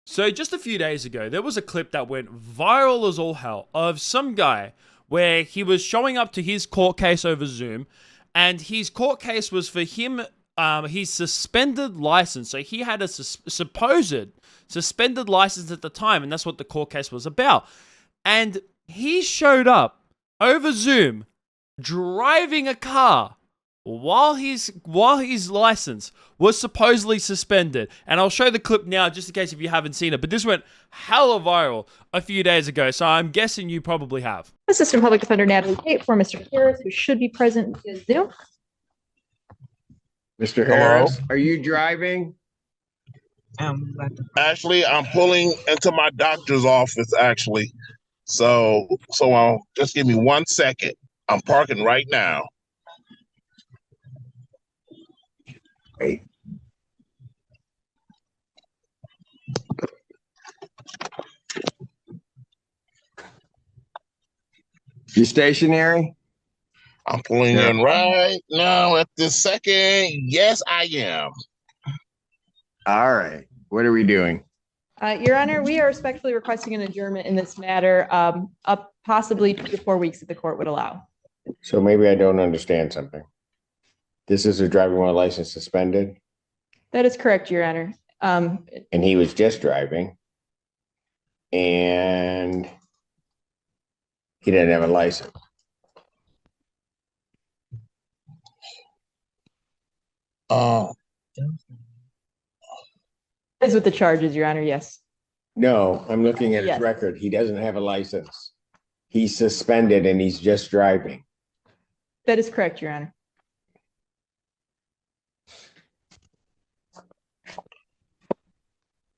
So just a few days ago, there was a clip that went viral as all hell of some guy where he was showing up to his court case over Zoom, and his court case was for him, his suspended license. So he had a supposed suspended license at the time, and that's what the court case was about. And he showed up over Zoom driving a car while his license was supposedly suspended. And I'll show the clip now just in case if you haven't seen it. But this went hella viral a few days ago, so I'm guessing you probably have. Assistant Public Defender Natalie Tate for Mr. Harris, who should be present via Zoom. Mr. Harris, are you driving? Actually, I'm pulling into my doctor's office, actually. So just give me 1 second. I'm parking right now. Hey. You stationary? I'm pulling in right now at this second. Yes, I am. All right. What are we doing? Your Honor, we are respectfully requesting an adjournment in this matter, up possibly 2 to 4 weeks that the court would allow. So maybe I don't understand something. This is a driving while license suspended, That is correct, Your Honor. and he was just driving, and he didn't have a license. Is with the charges, Your Honor, yes. No, I'm looking at his Yes. record. He doesn't have a license. He's suspended and he's just driving. That is correct, Your Honor.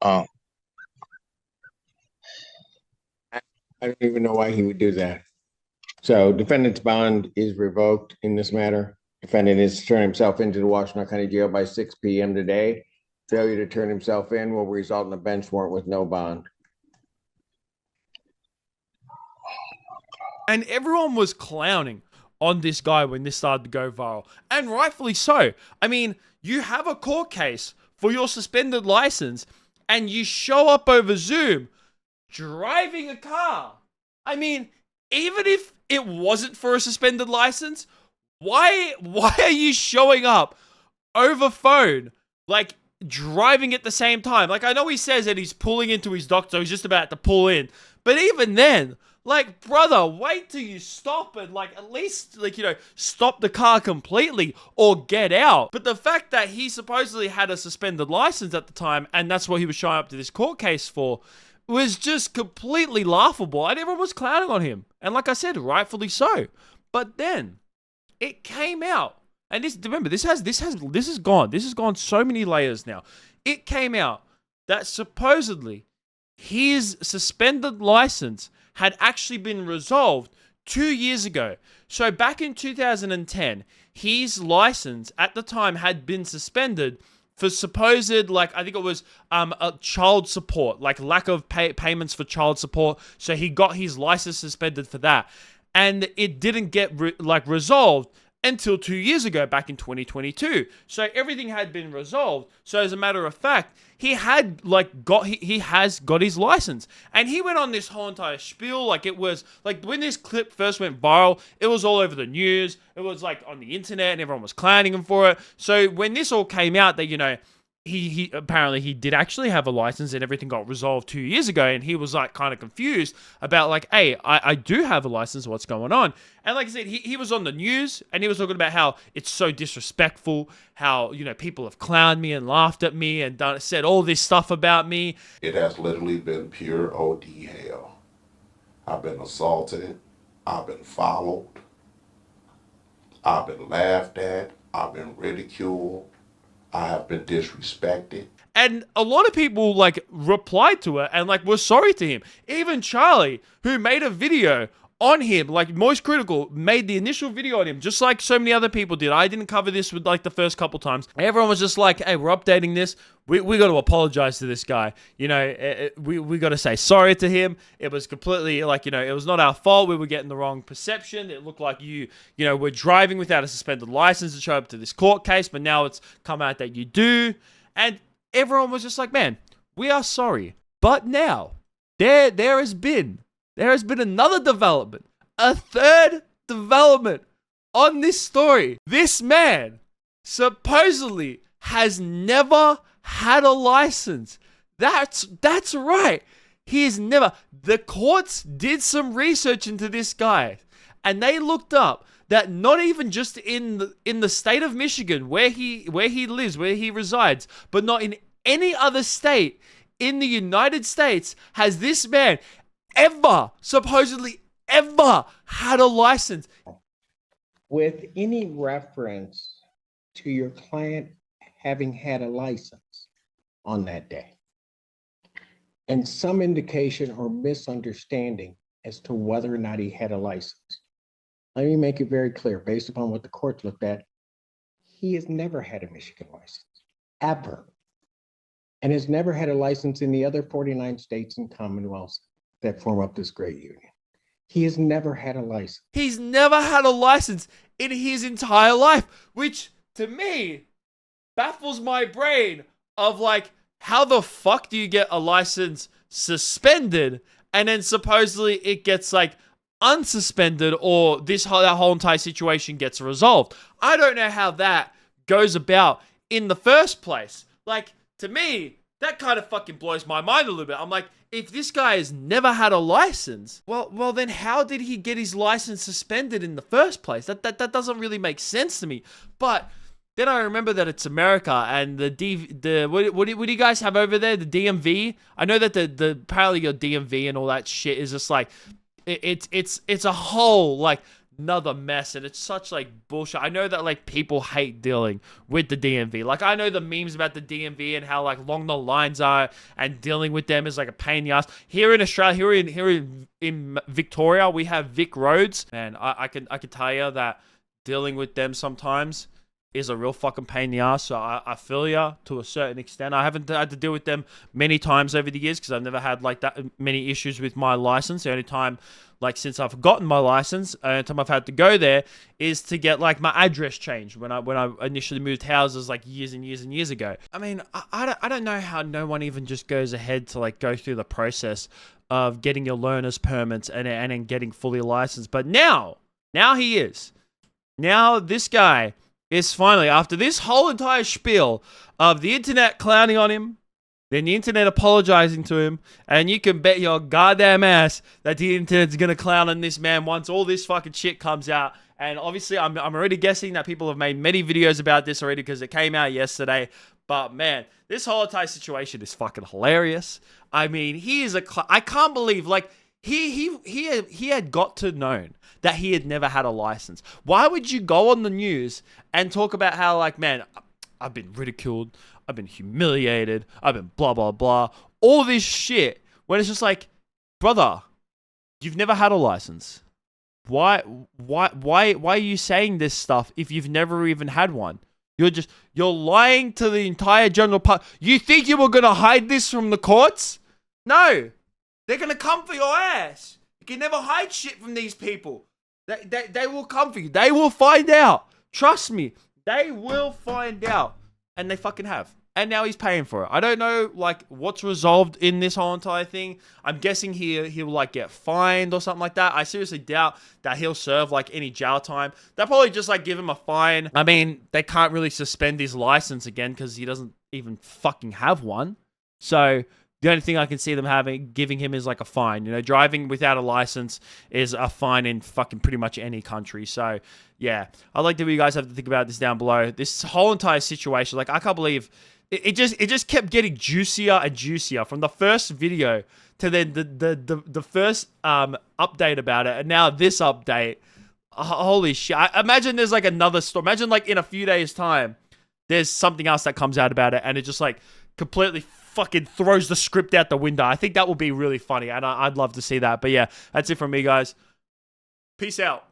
Uh, I don't even know why he would do that. So defendant's bond is revoked in this matter. Defendant is to turn himself into the Washington County Jail by 6 p.m. today. Failure to turn himself in will result in a bench warrant with no bond. And everyone was clowning on this guy when this started to go viral. And rightfully so. I mean, you have a court case for your suspended license and you show up over Zoom driving a car. I mean, even if it wasn't for a suspended license, why are you showing up over phone, like driving at the same time? Like, I know he says that he's pulling into his doctor, he's just about to pull in, but even then, like, brother, wait till you stop and, like, at least, like, stop the car completely or get out. But the fact that he supposedly had a suspended license at the time, and that's what he was showing up to this court case for, was just completely laughable. And everyone was clowning on him. And like I said, rightfully so. But then it came out. And remember, this has gone so many layers now. It came out that supposedly his suspended license had actually been resolved 2 years ago. So back in 2010, his license at the time had been suspended for supposed, like, I think it was a child support, like lack of payments for child support. So he got his license suspended for that. And it didn't get resolved until 2 years ago, back in 2022. So everything had been resolved. So as a matter of fact, he had he has got his license. And he went on this whole entire spiel. Like, it was like when this clip first went viral, it was all over the news. It was like on the internet and everyone was clowning him for it. So when this all came out that, he apparently he did actually have a license and everything got resolved 2 years ago, and he was like kind of confused about like, hey, I do have a license, what's going on? And like I said, he was on the news and he was talking about how it's so disrespectful, how people have clowned me and laughed at me and said all this stuff about me. It has literally been pure OD hell. I've been assaulted, I've been followed, I've been laughed at, I've been ridiculed, I have been disrespected. And a lot of people like replied to it and like were sorry to him. Even Charlie, who made a video on him, like Most Critical, made the initial video on him, just like so many other people did. I didn't cover this with like the first couple times. Everyone was just like, hey, we're updating this. We got to apologize to this guy. We got to say sorry to him. It was completely like, it was not our fault. We were getting the wrong perception. It looked like we're driving without a suspended license to show up to this court case, but now it's come out that you do. And everyone was just like, man, we are sorry. But now, there has been another development, a third development on this story. This man supposedly has never had a license. That's right. He has never. The courts did some research into this guy, and they looked up that not even just in the state of Michigan where he lives, where he resides, but not in any other state in the United States has this man supposedly ever had a license. With any reference to your client having had a license on that day, and some indication or misunderstanding as to whether or not he had a license. Let me make it very clear, based upon what the court looked at, he has never had a Michigan license, ever. And has never had a license in the other 49 states and commonwealths that form up this great union. He has never had a license. He's never had a license in his entire life, which to me baffles my brain of like, how the fuck do you get a license suspended and then supposedly it gets like unsuspended, or that whole entire situation gets resolved? I don't know how that goes about in the first place. Like, to me, that kind of fucking blows my mind a little bit. I'm like, if this guy has never had a license, well then how did he get his license suspended in the first place? That doesn't really make sense to me. But then I remember that it's America, and what do you guys have over there? The DMV. I know that the apparently your DMV and all that shit is just like it's a whole like another mess, and it's such like bullshit. I know that like people hate dealing with the DMV. Like, I know the memes about the DMV and how like long the lines are, and dealing with them is like a pain in the ass. Here in Australia, here in Victoria, we have Vic Roads, and I can tell you that dealing with them sometimes is a real fucking pain in the ass. So I feel ya to a certain extent. I haven't had to deal with them many times over the years because I've never had like that many issues with my license. The only time, like, since I've gotten my license, the only time I've had to go there is to get like my address changed when I initially moved houses like years and years and years ago. I mean, I don't know how no one even just goes ahead to like go through the process of getting your learner's permits and then getting fully licensed. But now he is. Now this guy is finally, after this whole entire spiel of the internet clowning on him, then the internet apologizing to him, and you can bet your goddamn ass that the internet's gonna clown on this man once all this fucking shit comes out. And obviously, I'm already guessing that people have made many videos about this already because it came out yesterday. But man, this whole entire situation is fucking hilarious. I mean, he is I can't believe, like, he had got to known that he had never had a license. Why would you go on the news and talk about how, like, man, I've been ridiculed, I've been humiliated, I've been blah, blah, blah, all this shit, when it's just like, brother, you've never had a license. Why are you saying this stuff if you've never even had one? You're lying to the entire general public. You think you were going to hide this from the courts? No. They're going to come for your ass. You can never hide shit from these people. They will come for you. They will find out. Trust me. They will find out. And they fucking have. And now he's paying for it. I don't know, like, what's resolved in this whole entire thing. I'm guessing he'll like, get fined or something like that. I seriously doubt that he'll serve, like, any jail time. They'll probably just, like, give him a fine. I mean, they can't really suspend his license again because he doesn't even fucking have one. So the only thing I can see them giving him is like a fine. You know, driving without a license is a fine in fucking pretty much any country. So yeah, I'd like to you guys have to think about this down below. This whole entire situation, like, I can't believe it just kept getting juicier and juicier from the first video to then the first update about it, and now this update. Holy shit! I imagine there's like another story. Imagine like in a few days' time, there's something else that comes out about it, and it just like completely fucking throws the script out the window. I think that will be really funny, and I'd love to see that. But yeah, that's it from me, guys. Peace out.